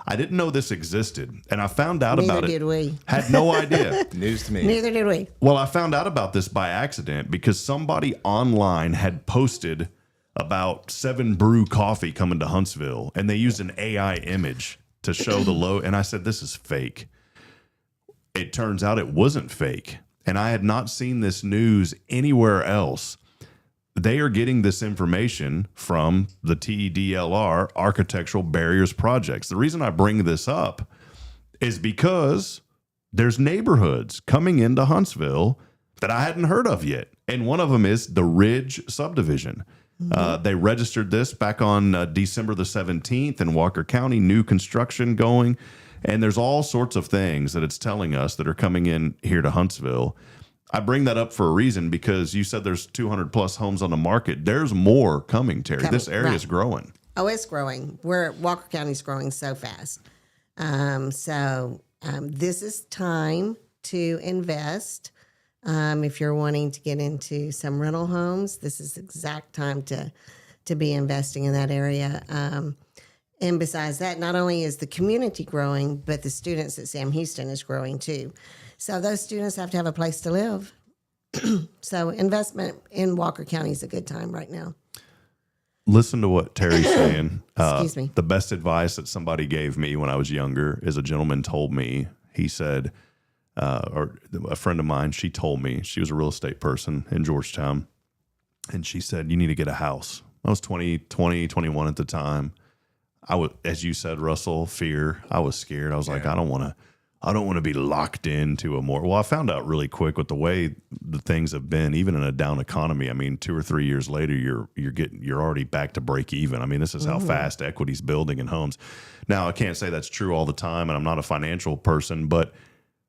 I didn't know this existed, and I found out about it. Neither did we. Had no idea. News to me. Neither did we. Well, I found out about this by accident because somebody online had posted about 7 Brew coffee coming to Huntsville, and they used an AI image to show the low. And I said, this is fake. It turns out it wasn't fake. And I had not seen this news anywhere else. They are getting this information from the TEDLR, Architectural Barriers Projects. The reason I bring this up is because there's neighborhoods coming into Huntsville that I hadn't heard of yet. And one of them is the Ridge subdivision. They registered this back on December the 17th in Walker County, new construction going. And there's all sorts of things that it's telling us that are coming in here to Huntsville. I bring that up for a reason because you said there's 200 plus homes on the market. There's more coming, Terry. This area is growing. Oh, it's growing. Walker County's growing so fast. This is time to invest. If you're wanting to get into some rental homes, this is the exact time to be investing in that area. And besides that, not only is the community growing, but the students at Sam Houston is growing too. So those students have to have a place to live. So investment in Walker County is a good time right now. Listen to what Terri's saying. Excuse me. The best advice that somebody gave me when I was younger is a gentleman told me, he said, or a friend of mine, she told me, she was a real estate person in Georgetown, and she said, you need to get a house. I was 21 at the time. I was, as you said, Russell, fear. I was scared. I was like, I don't want to be locked into a more. Well, I found out really quick with the way the things have been, even in a down economy. I mean, 2 or 3 years later, you're already back to break even. I mean, this is how fast equity's building in homes. Now, I can't say that's true all the time, and I'm not a financial person, but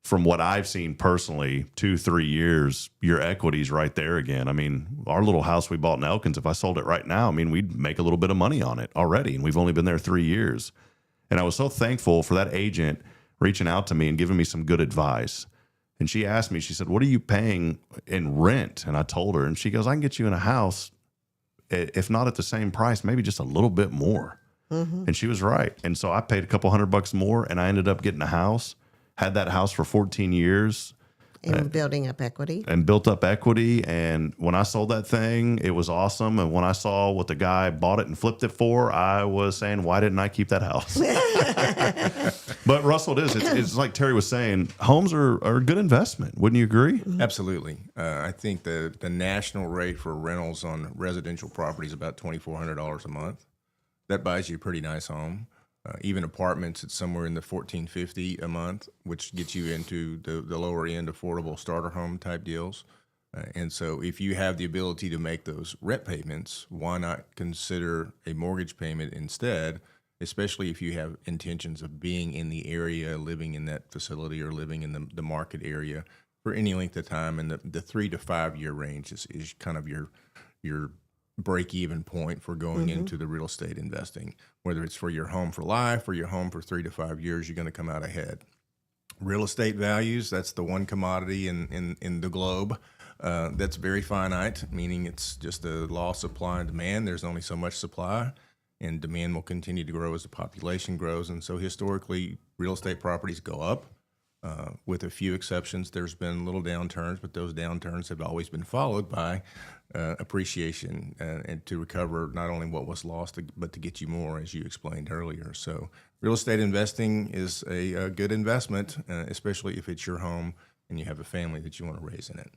from what I've seen personally, 2-3 years, your equity's right there again. I mean, our little house we bought in Elkins, if I sold it right now, I mean, we'd make a little bit of money on it already, and we've only been there 3 years. And I was so thankful for that agent reaching out to me and giving me some good advice. And she asked me, she said, what are you paying in rent? And I told her, and she goes, I can get you in a house, if not at the same price, maybe just a little bit more. And she was right. And so I paid a couple $100 more, and I ended up getting a house. Had that house for 14 years. And building up equity. And built up equity. And when I sold that thing, it was awesome. And when I saw what the guy bought it and flipped it for, I was saying, why didn't I keep that house? But Russell, it's like Terri was saying, homes are a good investment. Wouldn't you agree? Absolutely. I think the national rate for rentals on residential property is about $2,400 a month. That buys you a pretty nice home. Even apartments, it's somewhere in the $1,450 a month, which gets you into the lower end affordable starter home type deals. And so if you have the ability to make those rent payments, why not consider a mortgage payment instead, especially if you have intentions of being in the area, living in that facility, or living in the market area for any length of time. And the 3 to 5 year range is kind of your break-even point for going into the real estate investing. Whether it's for your home for life or your home for 3 to 5 years, you're going to come out ahead. Real estate values, that's the one commodity in the globe that's very finite, meaning it's just a law of supply and demand. There's only so much supply, and demand will continue to grow as the population grows. And so historically, real estate properties go up. With a few exceptions, there's been little downturns, but those downturns have always been followed by appreciation and to recover not only what was lost, but to get you more, as you explained earlier. So real estate investing is a good investment, especially if it's your home and you have a family that you want to raise in it.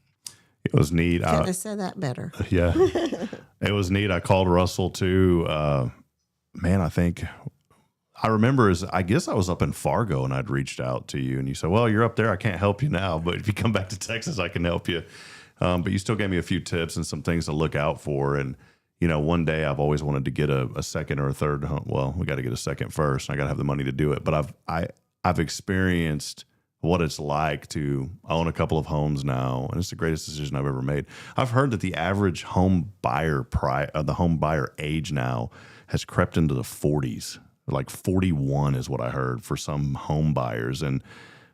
It was neat. Couldn't have said that better. Yeah. It was neat. I called Russell too. I remember I guess I was up in Fargo and I'd reached out to you and you said, well, you're up there. I can't help you now, but if you come back to Texas, I can help you. But you still gave me a few tips and some things to look out for. And, you know, one day I've always wanted to get a second or a third home. Well, we got to get a second first. And I got to have the money to do it. But I've experienced what it's like to own a couple of homes now. And it's the greatest decision I've ever made. I've heard that the average home buyer the home buyer age now has crept into the 40s. Like 41 is what I heard for some home buyers. And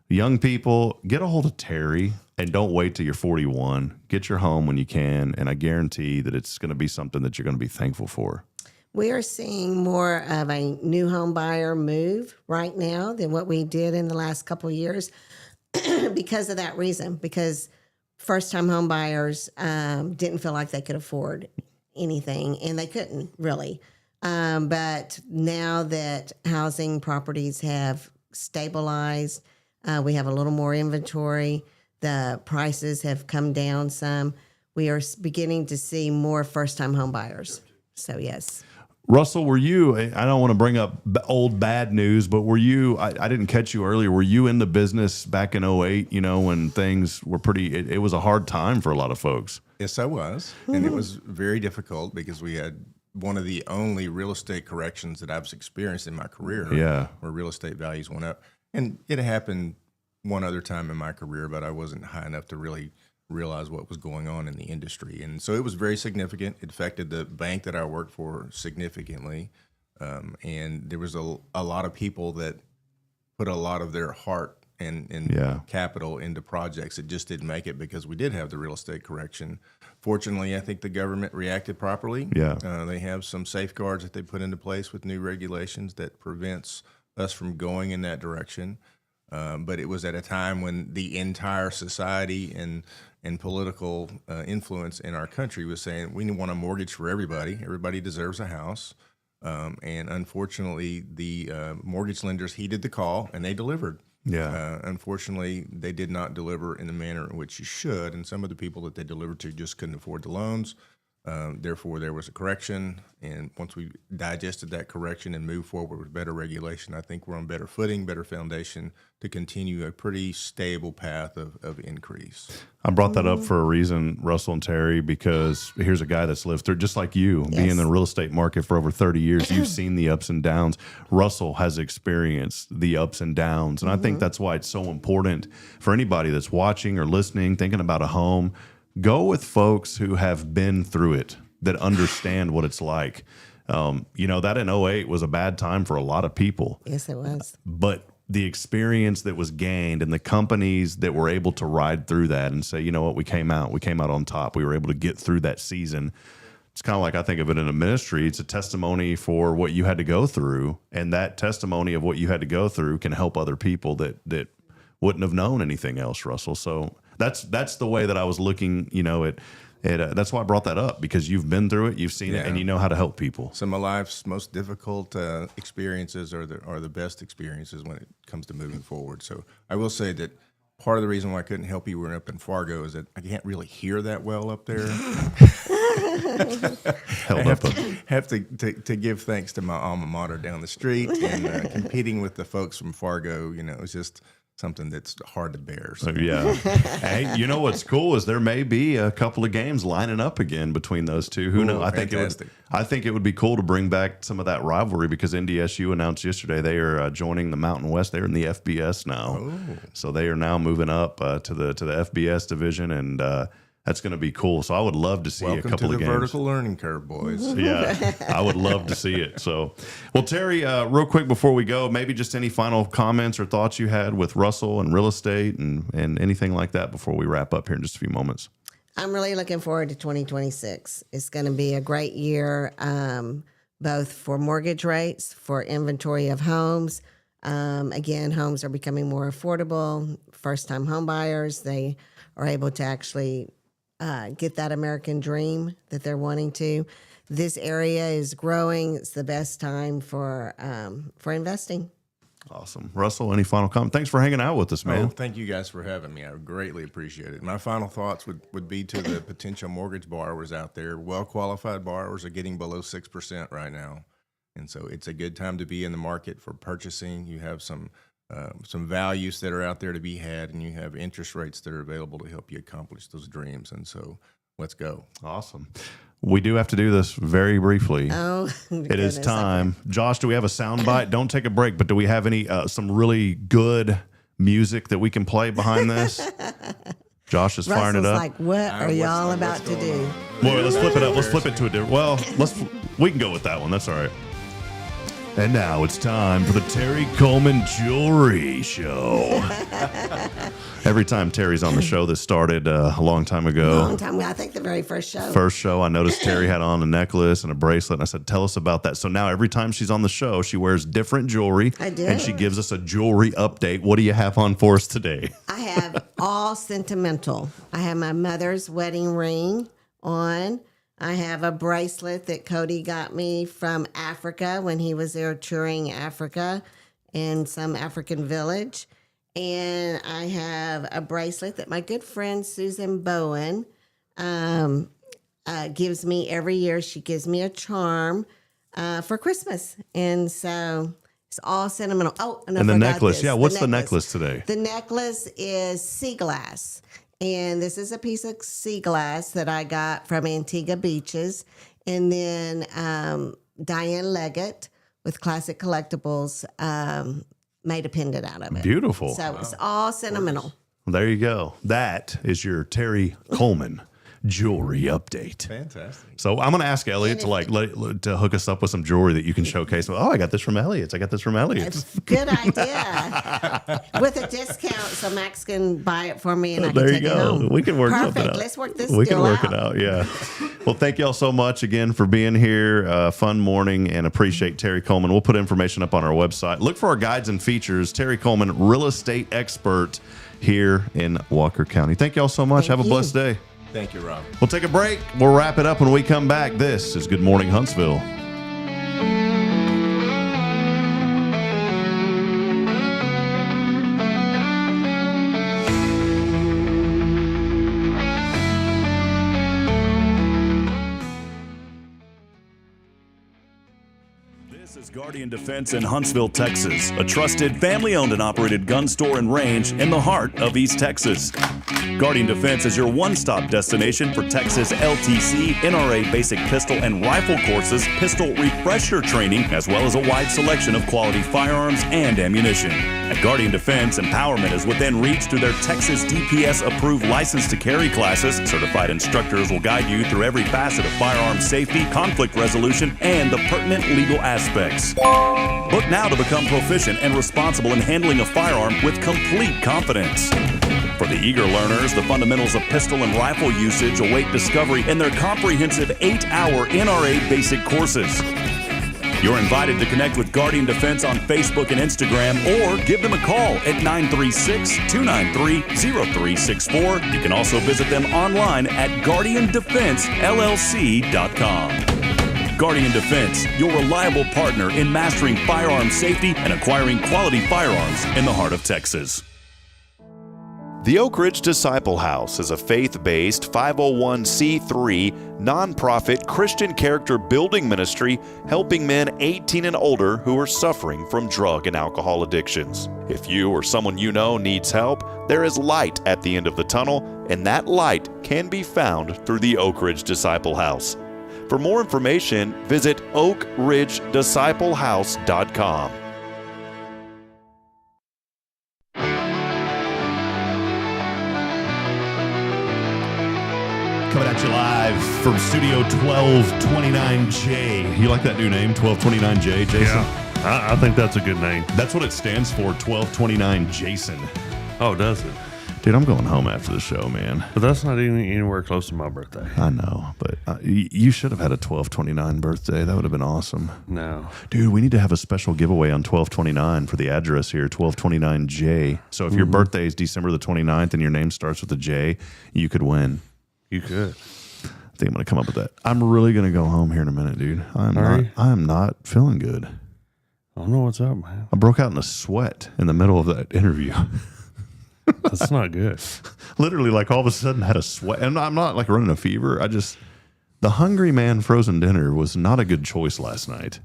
young people, get a hold of Terri and don't wait till you're 41. Get your home when you can. And I guarantee that it's going to be something that you're going to be thankful for. We are seeing more of a new home buyer move right now than what we did in the last couple of years because of that reason, because first-time home buyers didn't feel like they could afford anything, and they couldn't really. But now that housing properties have stabilized, we have a little more inventory, the prices have come down some, we are beginning to see more first-time home buyers. So, yes. Russell, were you, I don't want to bring up old bad news, but were you, I didn't catch you earlier, were you in the business back in 2008, you know, when things were it was a hard time for a lot of folks? Yes, I was. And it was very difficult because we had one of the only real estate corrections that I've experienced in my career, where real estate values went up. And it happened one other time in my career, but I wasn't high enough to really realize what was going on in the industry. And so it was very significant. It affected the bank that I worked for significantly. And there was a lot of people that put a lot of their heart and capital into projects that just didn't make it because we did have the real estate correction. Fortunately, I think the government reacted properly. Yeah. They have some safeguards that they put into place with new regulations that prevents us from going in that direction. But it was at a time when the entire society and political influence in our country was saying we want a mortgage for everybody. Everybody deserves a house. And unfortunately, the mortgage lenders heeded the call and they delivered. Yeah. Unfortunately, they did not deliver in the manner in which you should. And some of the people that they delivered to just couldn't afford the loans. Therefore, there was a correction. And once we digested that correction and moved forward with better regulation, I think we're on better footing, better foundation to continue a pretty stable path of increase. I brought that up for a reason, Russell and Terri, because here's a guy that's lived through, just like you, being in the real estate market for over 30 years. You've seen the ups and downs. Russell has experienced the ups and downs. And I think that's why it's so important for anybody that's watching or listening, thinking about a home. Go with folks who have been through it, that understand what it's like. That in 2008 was a bad time for a lot of people. Yes, it was. But the experience that was gained and the companies that were able to ride through that and say, you know what, we came out on top. We were able to get through that season. It's kind of like I think of it in a ministry. It's a testimony for what you had to go through. And that testimony of what you had to go through can help other people that wouldn't have known anything else, Russell. So that's the way that I was looking, at that's why I brought that up, because you've been through it, you've seen it, and you know how to help people. Some of life's most difficult experiences are the best experiences when it comes to moving forward. So I will say that part of the reason why I couldn't help you when up in Fargo is that I can't really hear that well up there. I have to give thanks to my alma mater down the street, and competing with the folks from Fargo, it's just something that's hard to bear. So. Yeah. Hey, you know what's cool is there may be a couple of games lining up again between those two. Who knows? I think it would be cool to bring back some of that rivalry, because NDSU announced yesterday they are joining the Mountain West. They're in the FBS now. So they are now moving up to the FBS division, and that's going to be cool. So I would love to see a couple of games. Welcome to the vertical learning curve, boys. Yeah, I would love to see it. So, well, Terri, real quick before we go, maybe just any final comments or thoughts you had with Russell and real estate and anything like that before we wrap up here in just a few moments. I'm really looking forward to 2026. It's going to be a great year, both for mortgage rates, for inventory of homes. Again, homes are becoming more affordable. First-time home buyers, they are able to actually get that American dream that they're wanting to. This area is growing. It's the best time for investing. Awesome. Russell, any final comment? Thanks for hanging out with us, man. Thank you guys for having me. I greatly appreciate it. My final thoughts would be to the potential mortgage borrowers out there. Well-qualified borrowers are getting below 6% right now. And so it's a good time to be in the market for purchasing. You have some values that are out there to be had, and you have interest rates that are available to help you accomplish those dreams. And so let's go. Awesome. We do have to do this very briefly. Oh, it is time. Josh, do we have a sound bite? Don't take a break, but do we have any some really good music that we can play behind this? Josh is firing it up. Like, what are y'all about to do? Boy, let's flip it up. Let's flip it to a different. Well, we can go with that one. That's all right. And now it's time for the Terri Coleman Jewelry Show. Every time Terry's on the show, this started a long time ago. A long time ago. I think the very first show. First show, I noticed Terri had on a necklace and a bracelet, and I said, tell us about that. So now every time she's on the show, she wears different jewelry. I do. And she gives us a jewelry update. What do you have on for us today? I have all sentimental. I have my mother's wedding ring on. I have a bracelet that Cody got me from Africa when he was there touring Africa in some African village. And I have a bracelet that my good friend Susan Bowen gives me every year. She gives me a charm for Christmas. And so it's all sentimental. Oh, and the necklace. Yeah, what's the necklace today? The necklace is sea glass. And this is a piece of sea glass that I got from Antigua Beaches. And then Diane Leggett with Classic Collectibles made a pendant out of it. Beautiful. So it's all sentimental. Well, there you go. That is your Terri Coleman jewelry update. Fantastic. So I'm going to ask Elliot to hook us up with some jewelry that you can showcase. Oh, I got this from Elliot's. Good idea. With a discount, so Max can buy it for me and I can There you take it go. home. We can work something Perfect. out. Let's work this We deal can work out. it out. Yeah. Well, thank y'all so much again for being here. Fun morning, and appreciate Terri Coleman. We'll put information up on our website. Look for our guides and features. Terri Coleman, real estate expert here in Walker County. Thank y'all so much. Have a blessed day. Thank you, Rob. We'll take a break. We'll wrap it up when we come back. This is Good Morning Huntsville. This is Guardian Defense in Huntsville, Texas, a trusted family-owned and operated gun store and range in the heart of East Texas. Guardian Defense is your one-stop destination for Texas LTC, NRA basic pistol and rifle courses, pistol refresher training, as well as a wide selection of quality firearms and ammunition. At Guardian Defense, empowerment is within reach through their Texas DPS-approved license to carry classes. Certified instructors will guide you through every facet of firearm safety, conflict resolution, and the pertinent legal aspects. Book now to become proficient and responsible in handling a firearm with complete confidence. For the eager learners, the fundamentals of pistol and rifle usage await discovery in their comprehensive 8-hour NRA basic courses. You're invited to connect with Guardian Defense on Facebook and Instagram, or give them a call at 936-293-0364. You can also visit them online at guardiandefensellc.com. Guardian Defense, your reliable partner in mastering firearm safety and acquiring quality firearms in the heart of Texas. The Oak Ridge Disciple House is a faith-based 501c3 nonprofit Christian character building ministry helping men 18 and older who are suffering from drug and alcohol addictions. If you or someone you know needs help, there is light at the end of the tunnel, and that light can be found through the Oak Ridge Disciple House. For more information, visit oakridgedisciplehouse.com. Coming at you live from Studio 1229J. You like that new name, 1229J, Jason? Yeah, I think that's a good name. That's what it stands for, 1229 Jason. Oh, does it? Dude, I'm going home after the show, man. But that's not even anywhere close to my birthday. I know, but you should have had a 1229 birthday. That would have been awesome. No. Dude, we need to have a special giveaway on 1229 for the address here, 1229J. So if your birthday is December the 29th and your name starts with a J, you could win. You could. I think I'm going to come up with that. I'm really going to go home here in a minute, dude. I am not feeling good. I don't know what's up, man. I broke out in a sweat in the middle of that interview. That's not good. Literally, like all of a sudden had a sweat. And I'm not like running a fever. The Hungry Man frozen dinner was not a good choice last night.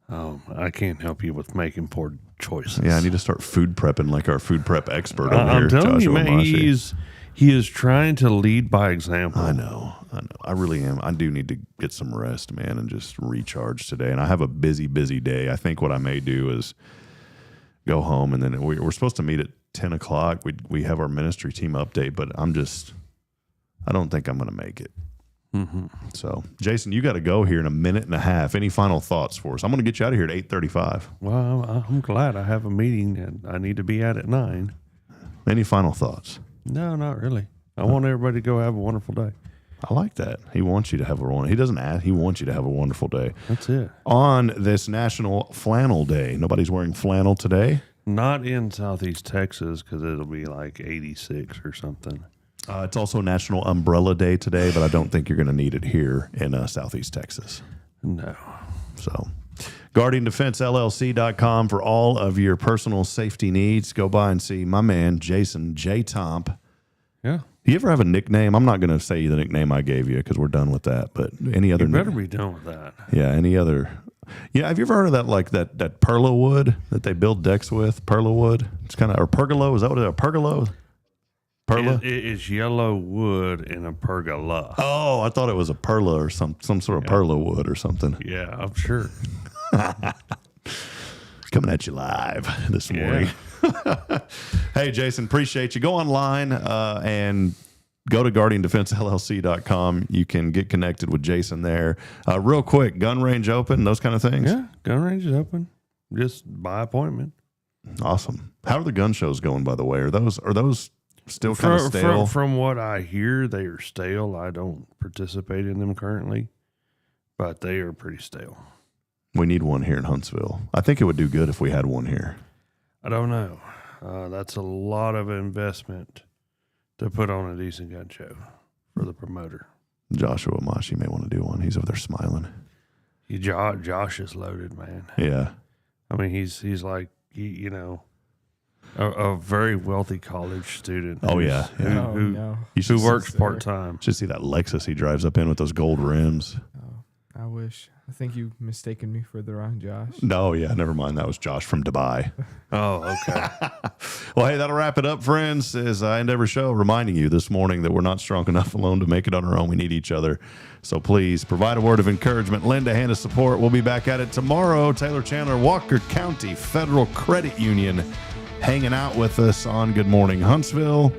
I can't help you with making poor choices. Yeah, I need to start food prepping like our food prep expert over here. I'm telling you, Joshua man, Mashi. he is trying to lead by example. I know. I really am. I do need to get some rest, man, and just recharge today. And I have a busy day. I think what I may do is go home, and then we're supposed to meet at 10 o'clock. We have our ministry team update, but I don't think I'm going to make it. Mm-hmm. So, Jason, you got to go here in a minute and a half. Any final thoughts for us? I'm going to get you out of here at 8:35. Well, I'm glad I have a meeting that I need to be at 9. Any final thoughts? No, not really. I want everybody to go have a wonderful day. I like that. He wants you to have a wonderful. He doesn't ask. He wants you to have a wonderful day. That's it. On this National Flannel Day. Nobody's wearing flannel today? Not in Southeast Texas because it'll be like 86 or something. It's also National Umbrella Day today, but I don't think you're going to need it here in Southeast Texas. No. So, GuardianDefenseLLC.com for all of your personal safety needs. Go by and see my man, Jason J. Tomp. Yeah. Do you ever have a nickname? I'm not going to say the nickname I gave you because we're done with that, but any other You better be done with that. Yeah, any other. Yeah, have you ever heard of that, like that perla wood that they build decks with? Perla wood? It's kind of, or pergolo? Is that what it is? A pergolo? Perla? It's yellow wood in a pergola. Oh, I thought it was a perla or some sort of perla wood or something. Yeah, I'm sure. Coming at you live this morning. Hey, Jason, appreciate you. Go online and go to GuardianDefenseLLC.com. You can get connected with Jason there. Real quick, gun range open, those kind of things? Yeah, gun range is open. Just by appointment. Awesome. How are the gun shows going, by the way? Are those still kind of stale? From what I hear, they are stale. I don't participate in them currently, but they are pretty stale. We need one here in Huntsville. I think it would do good if we had one here. I don't know. That's a lot of investment to put on a decent gun show for the promoter. Joshua Mashi may want to do one. He's over there smiling. Josh is loaded, man. Yeah. I mean, he's like, a very wealthy college student. Oh, yeah. Who works part-time. Should see that Lexus he drives up in with those gold rims. Oh, I wish. I think you've mistaken me for the wrong Josh. No, yeah, never mind. That was Josh from Dubai. Oh, okay. Well, hey, that'll wrap it up, friends. As I end every show, reminding you this morning that we're not strong enough alone to make it on our own. We need each other. So please provide a word of encouragement, lend a hand of support. We'll be back at it tomorrow. Taylor Chandler, Walker County Federal Credit Union, hanging out with us on Good Morning Huntsville.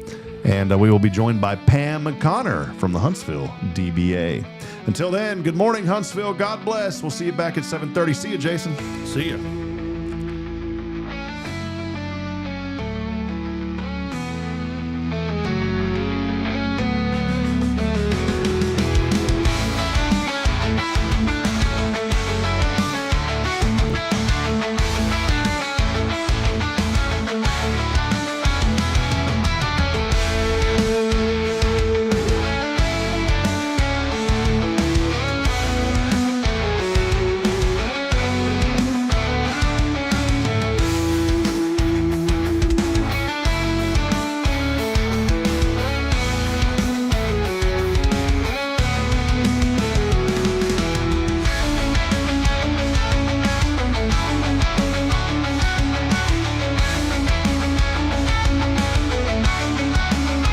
And we will be joined by Pam McConnor from the Huntsville DBA. Until then, good morning, Huntsville. God bless. We'll see you back at 7:30. See you, Jason. See ya.